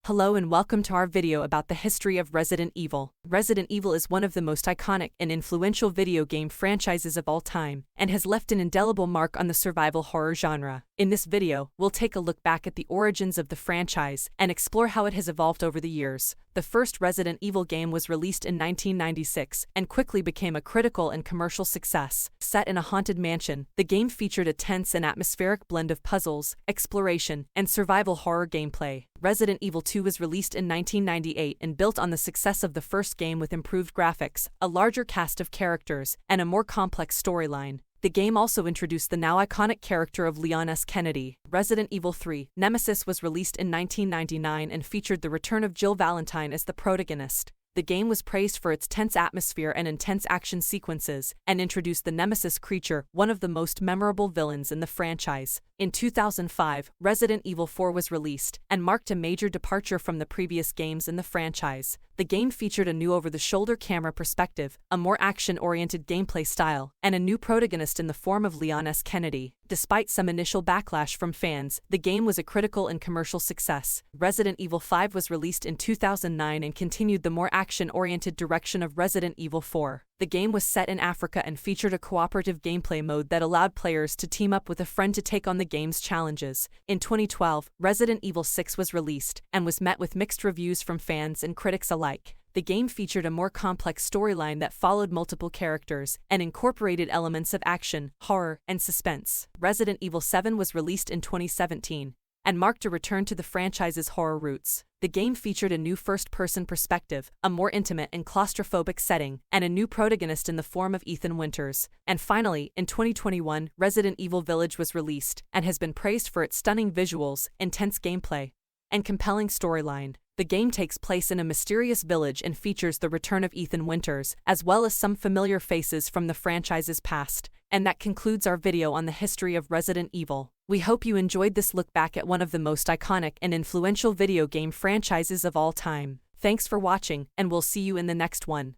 Hello and welcome to our video about the history of Resident Evil. Resident Evil is one of the most iconic and influential video game franchises of all time, and has left an indelible mark on the survival horror genre. In this video, we'll take a look back at the origins of the franchise and explore how it has evolved over the years. The first Resident Evil game was released in 1996 and quickly became a critical and commercial success. Set in a haunted mansion, the game featured a tense and atmospheric blend of puzzles, exploration, and survival horror gameplay. Resident Evil 2 was released in 1998 and built on the success of the first game with improved graphics, a larger cast of characters, and a more complex storyline. The game also introduced the now iconic character of Leon S. Kennedy. Resident Evil 3: Nemesis was released in 1999 and featured the return of Jill Valentine as the protagonist. The game was praised for its tense atmosphere and intense action sequences, and introduced the Nemesis creature, one of the most memorable villains in the franchise. In 2005, Resident Evil 4 was released, and marked a major departure from the previous games in the franchise. The game featured a new over-the-shoulder camera perspective, a more action-oriented gameplay style, and a new protagonist in the form of Leon S. Kennedy. Despite some initial backlash from fans, the game was a critical and commercial success. Resident Evil 5 was released in 2009 and continued the more action-oriented direction of Resident Evil 4. The game was set in Africa and featured a cooperative gameplay mode that allowed players to team up with a friend to take on the game's challenges. In 2012, Resident Evil 6 was released, and was met with mixed reviews from fans and critics alike. The game featured a more complex storyline that followed multiple characters, and incorporated elements of action, horror, and suspense. Resident Evil 7 was released in 2017, and marked a return to the franchise's horror roots. The game featured a new first-person perspective, a more intimate and claustrophobic setting, and a new protagonist in the form of Ethan Winters. And finally, in 2021, Resident Evil Village was released, and has been praised for its stunning visuals, intense gameplay, and compelling storyline. The game takes place in a mysterious village and features the return of Ethan Winters, as well as some familiar faces from the franchise's past. And that concludes our video on the history of Resident Evil. We hope you enjoyed this look back at one of the most iconic and influential video game franchises of all time. Thanks for watching, and we'll see you in the next one.